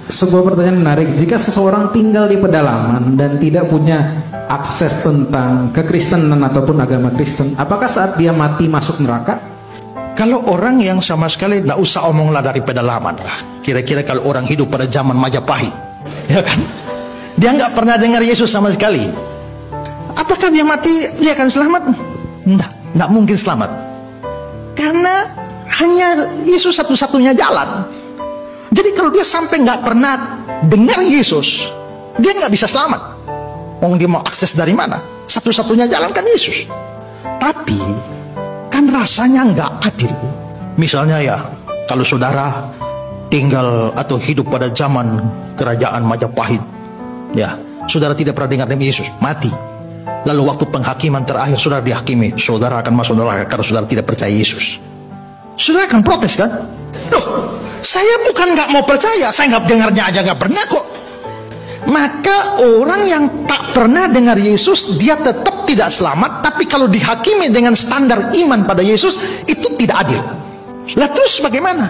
Sebuah pertanyaan menarik. Jika seseorang tinggal di pedalaman dan tidak punya akses tentang kekristenan ataupun agama Kristen, apakah saat dia mati masuk neraka? Kalau orang yang sama sekali nggak usah omonglah dari pedalaman lah. Kira-kira kalau orang hidup pada zaman Majapahit, ya kan? Dia nggak pernah dengar Yesus sama sekali. Apakah dia mati dia akan selamat? Nggak mungkin selamat. Karena hanya Yesus satu-satunya jalan. Jadi kalau dia sampai nggak pernah dengar Yesus, dia nggak bisa selamat. Dia mau akses dari mana? Satu-satunya jalan kan Yesus. Tapi kan rasanya nggak adil. Misalnya ya, kalau saudara tinggal atau hidup pada zaman kerajaan Majapahit, ya, saudara tidak pernah dengar nama Yesus, mati. Lalu waktu penghakiman terakhir saudara dihakimi, saudara akan masuk neraka karena saudara tidak percaya Yesus. Saudara akan protes kan? Loh, saya bukan nggak mau percaya, saya nggak dengarnya aja nggak pernah kok. Maka orang yang tak pernah dengar Yesus, dia tetap tidak selamat. Tapi kalau dihakimi dengan standar iman pada Yesus, itu tidak adil. Lah terus bagaimana?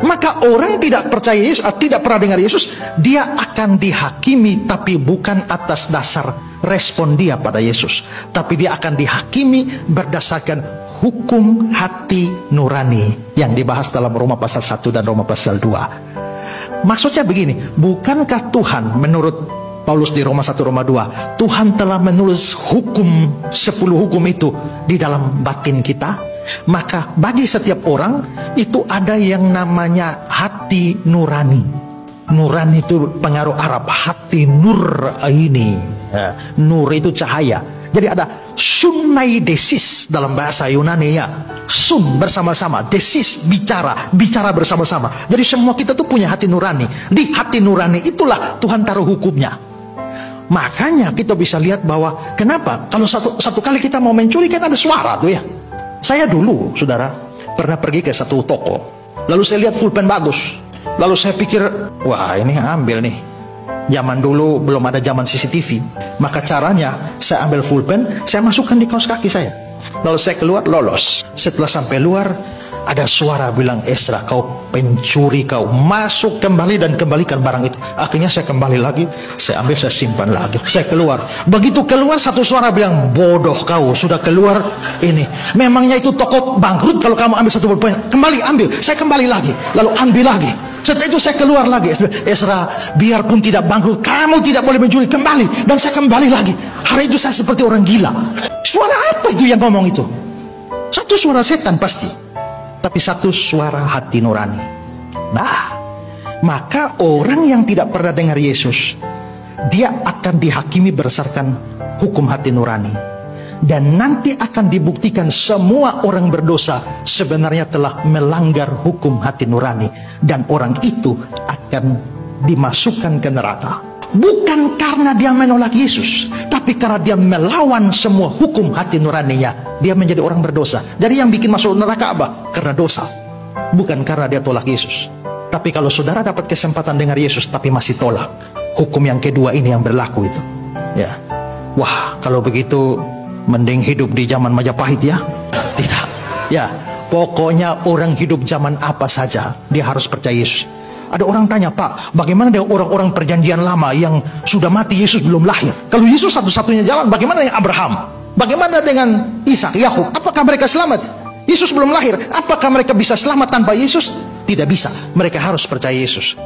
Maka orang tidak percaya Yesus, tidak pernah dengar Yesus, dia akan dihakimi, tapi bukan atas dasar respon dia pada Yesus, tapi dia akan dihakimi berdasarkan hukum hati nurani yang dibahas dalam Roma pasal 1 dan Roma pasal 2. Maksudnya begini, bukankah Tuhan menurut Paulus di Roma 1 Roma 2, Tuhan telah menulis hukum 10 hukum itu di dalam batin kita? Maka bagi setiap orang itu ada yang namanya hati nurani. Nurani itu pengaruh Arab, hati nur ini. Nur itu cahaya. Jadi ada sunaidesis dalam bahasa Yunani ya. Sun bersama-sama, desis bicara, bicara bersama-sama. Jadi semua kita tuh punya hati nurani. Di hati nurani itulah Tuhan taruh hukumnya. Makanya kita bisa lihat bahwa kenapa kalau satu kali kita mau mencuri kan ada suara tuh ya. Saya dulu, saudara, pernah pergi ke satu toko. Lalu saya lihat pulpen bagus. Lalu saya pikir, wah ini ambil nih. Zaman dulu belum ada zaman CCTV. Maka caranya saya ambil pulpen, saya masukkan di kaos kaki saya. Lalu saya keluar, lolos. Setelah sampai luar, ada suara bilang, Ezra, kau pencuri, kau masuk kembali dan kembalikan barang itu. Akhirnya saya kembali lagi, saya ambil, saya simpan lagi. Saya keluar. Begitu keluar, satu suara bilang, bodoh kau, sudah keluar ini. Memangnya itu toko bangkrut kalau kamu ambil satu pulpen. Kembali, ambil. Saya kembali lagi. Lalu ambil lagi. Setelah itu saya keluar lagi. Ezra, biarpun tidak bangkrut, kamu tidak boleh mencuri. Kembali. Dan saya kembali lagi. Hari itu saya seperti orang gila. Suara apa itu yang ngomong itu? Satu suara setan pasti. Tapi satu suara hati nurani. Nah, maka orang yang tidak pernah dengar Yesus, dia akan dihakimi berdasarkan hukum hati nurani. Dan nanti akan dibuktikan semua orang berdosa sebenarnya telah melanggar hukum hati nurani. Dan orang itu akan dimasukkan ke neraka. Bukan karena dia menolak Yesus, tapi karena dia melawan semua hukum hati nuraninya. Dia menjadi orang berdosa. Jadi yang bikin masuk neraka apa? Karena dosa. Bukan karena dia tolak Yesus. Tapi kalau saudara dapat kesempatan dengar Yesus tapi masih tolak, hukum yang kedua ini yang berlaku itu. Ya. Wah, kalau begitu mending hidup di zaman Majapahit ya? Tidak. Ya, pokoknya orang hidup zaman apa saja, dia harus percaya Yesus. Ada orang tanya, Pak, bagaimana dengan orang-orang perjanjian lama yang sudah mati Yesus belum lahir? Kalau Yesus satu-satunya jalan, bagaimana dengan Abraham? Bagaimana dengan Ishak, Yakub? Apakah mereka selamat? Yesus belum lahir. Apakah mereka bisa selamat tanpa Yesus? Tidak bisa. Mereka harus percaya Yesus.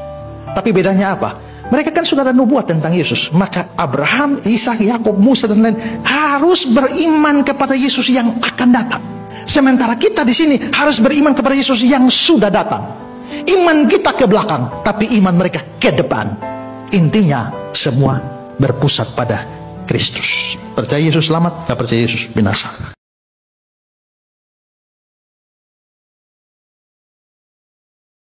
Tapi bedanya apa? Mereka kan sudah ada nubuat tentang Yesus. Maka Abraham, Ishak, Yakub, Musa dan lain harus beriman kepada Yesus yang akan datang. Sementara kita di sini harus beriman kepada Yesus yang sudah datang. Iman kita ke belakang, tapi iman mereka ke depan. Intinya semua berpusat pada Kristus. Percaya Yesus selamat, tak percaya Yesus binasa.